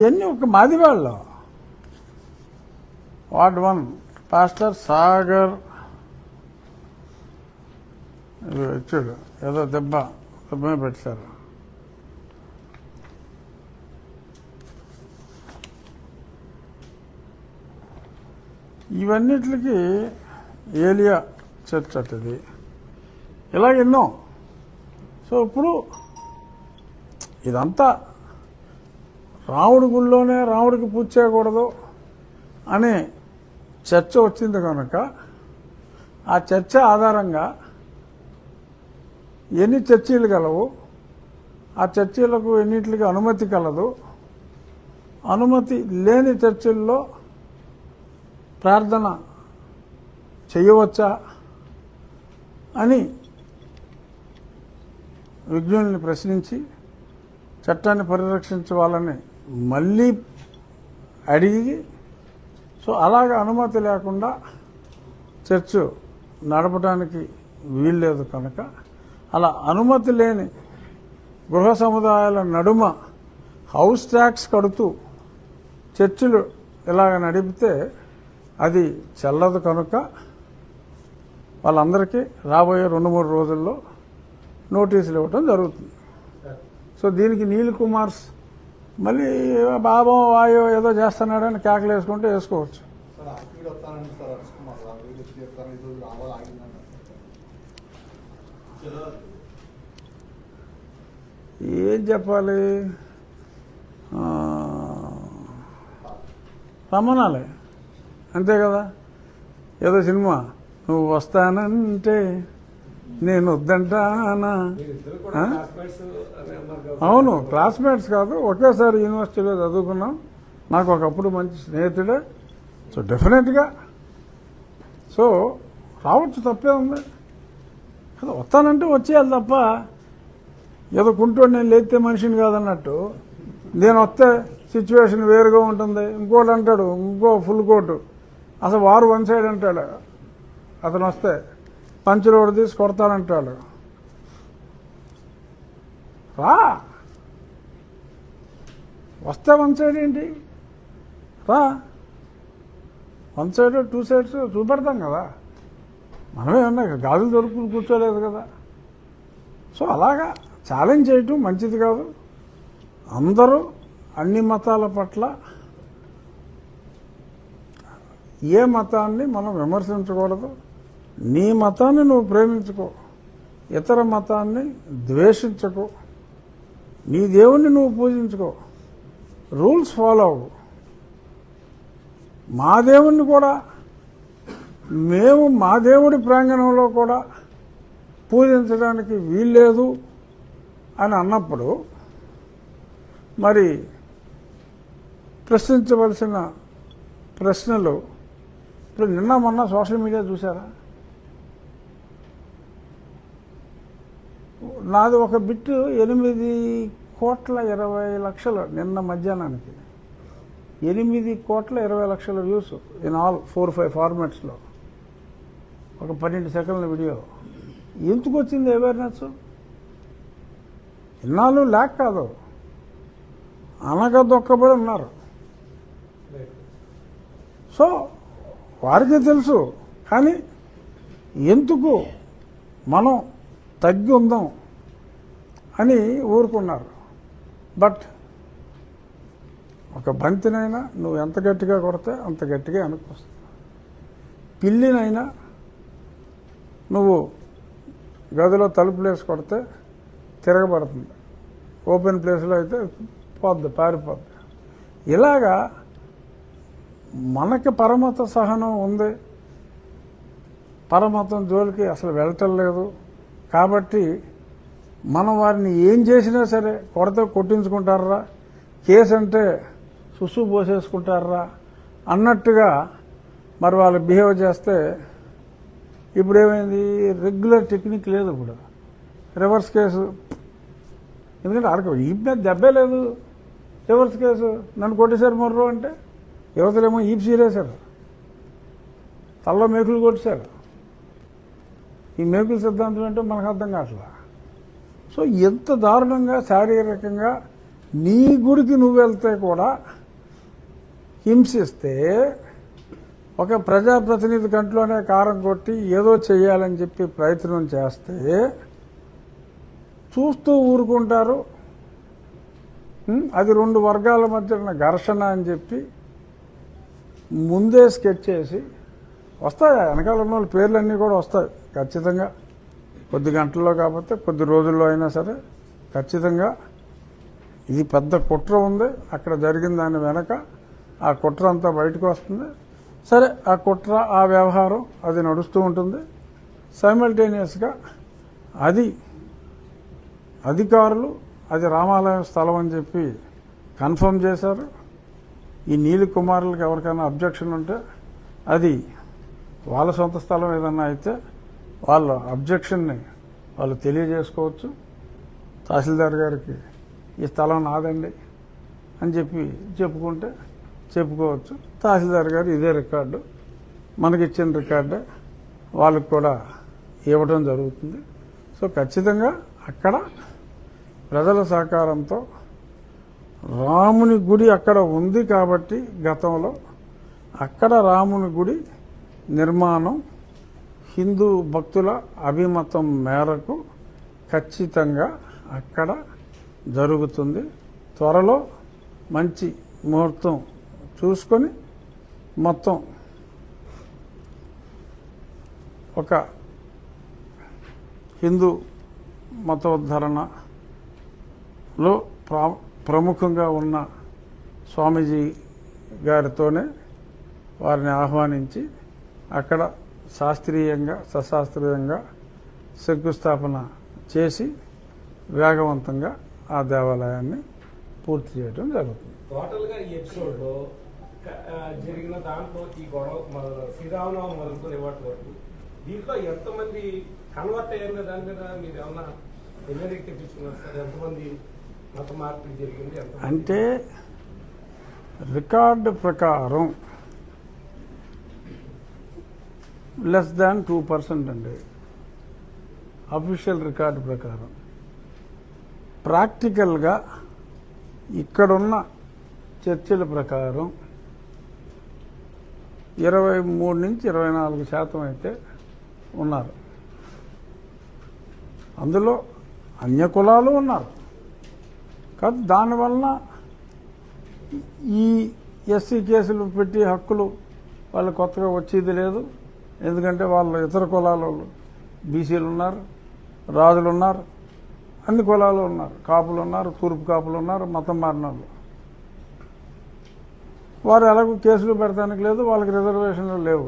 ఇవన్నీ ఒక మాదివాళ్ళు. Ward 1 pastor Sagar ఇచ్చాడు, ఏదో దెబ్బ పెట్టారు. ఇవన్నిటికి ఏలియా చర్చ్ అట్టది, ఇలాగ ఎన్నో. సో ఇప్పుడు ఇదంతా రాముడి గుళ్ళోనే రాముడికి పూజ చేయకూడదు అనే చర్చ వచ్చింది కనుక ఆ చర్చ ఆధారంగా ఎన్ని చర్చీలు గలవు, ఆ చర్చీలకు ఎన్నింటికి అనుమతి కలదు, అనుమతి లేని చర్చిల్లో ప్రార్థన చేయవచ్చా అని విజ్ఞుల్ని ప్రశ్నించి చట్టాన్ని పరిరక్షించవాలని మళ్ళీ అడిగి, సో అలాగ అనుమతి లేకుండా చర్చ్ నడపడానికి వీల్లేదు కనుక అలా అనుమతి లేని గృహ సముదాయాల నడుమ హౌస్ ట్యాక్స్ కడుతూ చర్చిలు ఇలాగ నడిపితే అది చెల్లదు కనుక వాళ్ళందరికీ రాబోయే 2-3 రోజుల్లో నోటీసులు ఇవ్వటం జరుగుతుంది. సో దీనికి నీల్ కుమార్స్ మళ్ళీ బాబో వాయో ఏదో చేస్తున్నాడని కేకలు వేసుకుంటే వేసుకోవచ్చు. ఏం చెప్పాలి, రమ్మనాలే అంతే కదా. ఏదో సినిమా నువ్వు వస్తానంటే నేను వద్దంటానా. అవును, క్లాస్మేట్స్ కాదు, ఒకేసారి యూనివర్సిటీలో చదువుకున్నాం, నాకు ఒకప్పుడు మంచి స్నేహితుడే. సో డెఫినెట్గా సో రావచ్చు, తప్పే ఉంది. వస్తానంటే వచ్చేయాలి తప్ప ఏదో కుంటోడు నేను లేతే మనిషిని కాదన్నట్టు నేను వస్తే సిచ్యువేషన్ వేరుగా ఉంటుంది. ఇంకోటి అంటాడు, ఇంకో ఫుల్ కోటు, అసలు వారు 1 సైడ్ అంటాడు. అతను వస్తే పంచులోడు తీసి కొడతానంటాడు. రా, వస్తే 1 సైడ్ ఏంటి, రా 1 సైడ్ 2 సైడ్స్ చూపెడతాం కదా. మనమే ఉన్నాయి, గాజులు దొరుకుని కూర్చోలేదు కదా. సో అలాగా ఛాలెంజ్ చేయటం మంచిది కాదు. అందరూ అన్ని మతాల పట్ల ఏ మతాన్ని మనం విమర్శించకూడదు. నీ మతాన్ని నువ్వు ప్రేమించుకో, ఇతర మతాన్ని ద్వేషించకు, నీ దేవుణ్ణి నువ్వు పూజించుకో, రూల్స్ ఫాలో అవ్వు. మా దేవుణ్ణి కూడా మేము మా దేవుడి ప్రాంగణంలో కూడా పూజించడానికి వీల్లేదు అని అన్నప్పుడు మరి ప్రశ్నించవలసిన ప్రశ్నలు ఇప్పుడు నిన్న మొన్న సోషల్ మీడియా చూసారా? నాది ఒక బిట్టు 8,20,00,000 నిన్న మధ్యాహ్నానికి 8,20,00,000 వ్యూస్ ఇన్ ఆల్ 4-5 ఫార్మాట్స్లో, ఒక 12 సెకండ్ల వీడియో. ఎందుకు వచ్చింది అవేర్నెస్? ఇన్నాళ్ళు లేక కాదు, అనగదొక్కబడి ఉన్నారు. సో వారికి తెలుసు, కానీ ఎందుకు మనం తగ్గి ఉందాం అని ఊరుకున్నారు. బట్ ఒక బంతినైనా నువ్వు ఎంత గట్టిగా కొడితే అంత గట్టిగా వెనక్కి వస్తుంది. పిల్లినైనా నువ్వు గదిలో తలుపులు వేసి కొడితే తిరగబడుతుంది, ఓపెన్ ప్లేస్లో అయితే పారిపోద్ది. ఇలాగా మనకి పరమత సహనం ఉంది, పరమతం జోలికి అసలు వెళ్ళటం లేదు. కాబట్టి మనం వారిని ఏం చేసినా సరే కొడితే కొట్టించుకుంటారా, కేసు అంటే సుసు పోసేసుకుంటారా అన్నట్టుగా మరి వాళ్ళు బిహేవ్ చేస్తే ఇప్పుడు ఏమైంది, రెగ్యులర్ టెక్నిక్ లేదు. ఇప్పుడు రివర్స్ కేసు, ఎందుకంటే ఆడకు ఈప్ మీద దెబ్బే లేదు, రివర్స్ కేసు నన్ను కొట్టేశారు మొర్రు అంటే యువతలేమో ఈప్ సీరేశారు, తల్లో మేకులు కొట్టేశారు. ఈ మేకుల సిద్ధాంతం ఏంటో మనకు అర్థం కావట్లా. సో ఎంత దారుణంగా శారీరకంగా నీ గుడికి నువ్వు వెళ్తే కూడా హింసిస్తే ఒక ప్రజాప్రతినిధి కంట్లోనే కారం కొట్టి ఏదో చెయ్యాలని చెప్పి ప్రయత్నం చేస్తే చూస్తూ ఊరుకుంటారు. అది రెండు వర్గాల మధ్య ఉన్న ఘర్షణ అని చెప్పి ముందే స్కెచ్ చేసి వస్తాయి. వెనకాల ఉన్న వాళ్ళ పేర్లన్నీ కూడా వస్తాయి ఖచ్చితంగా. కొద్ది గంటల్లో కాకపోతే కొద్ది రోజుల్లో అయినా సరే ఖచ్చితంగా ఇది పెద్ద కుట్ర ఉంది. అక్కడ జరిగిన దాని వెనక ఆ కుట్ర అంతా బయటకు వస్తుంది. సరే, ఆ కుట్ర ఆ వ్యవహారం అది నడుస్తూ ఉంటుంది. సైమల్టేనియస్గా అది అధికారులు అది రామాలయం స్థలం అని చెప్పి కన్ఫర్మ్ చేశారు. ఈ నీలి కుమారులకు ఎవరికైనా అబ్జెక్షన్ ఉంటే అది వాళ్ళ సొంత స్థలం ఏదన్నా అయితే వాళ్ళ అబ్జెక్షన్ని వాళ్ళు తెలియజేసుకోవచ్చు. తహసీల్దార్ గారికి ఈ స్థలం నాదండి అని చెప్పి చెప్పుకోవచ్చు. తహసీల్దార్ గారు ఇదే రికార్డు మనకిచ్చిన రికార్డే వాళ్ళకు కూడా ఇవ్వడం జరుగుతుంది. సో ఖచ్చితంగా అక్కడ ప్రజల సహకారంతో రాముని గుడి అక్కడ ఉంది కాబట్టి గతంలో అక్కడ రాముని గుడి నిర్మాణం హిందూ భక్తుల అభిమతం మేరకు ఖచ్చితంగా అక్కడ జరుగుతుంది. త్వరలో మంచి ముహూర్తం చూసుకొని మొత్తం ఒక హిందూ మతోద్ధరణలో ప్రముఖంగా ఉన్న స్వామీజీ గారితోనే వారిని ఆహ్వానించి అక్కడ సశాస్త్రీయంగా శంకుస్థాపన చేసి వేగవంతంగా ఆ దేవాలయాన్ని పూర్తి చేయడం జరుగుతుంది. టోటల్గా ఈ ఎపిసోడ్లో జరిగిన దాంట్లో ఈ గొడవ శ్రీరామనవమి మొదలుకొని ఇవాటి వరకు దీంట్లో ఎంతమంది కన్వర్ట్ అయ్యారు దాని మీద మీరు ఏమన్నా ఎన్నికలు తెప్పించుకున్నారు సార్? ఎంతమంది మత మార్పిడి జరిగింది? అంటే రికార్డు ప్రకారం లెస్ దాన్ 2% అండి. అఫీషియల్ రికార్డు ప్రకారం. ప్రాక్టికల్గా ఇక్కడున్న చర్చల ప్రకారం 23 నుంచి 24% అయితే ఉన్నారు. అందులో అన్య కులాలు ఉన్నారు. కాదు దానివల్ల ఈ ఎస్సీ కేసులు పెట్టి హక్కులు వాళ్ళు కొత్తగా వచ్చేది లేదు. ఎందుకంటే వాళ్ళు ఇతర కులాల వాళ్ళు బీసీలు ఉన్నారు, రాజులు ఉన్నారు, అన్ని కులాలు ఉన్నారు, కాపులు ఉన్నారు, తూర్పు కాపులు ఉన్నారు, మతం మారిన వాళ్ళు. వారు ఎలాగో కేసులు పెడతానికి లేదు, వాళ్ళకి రిజర్వేషన్లు లేవు.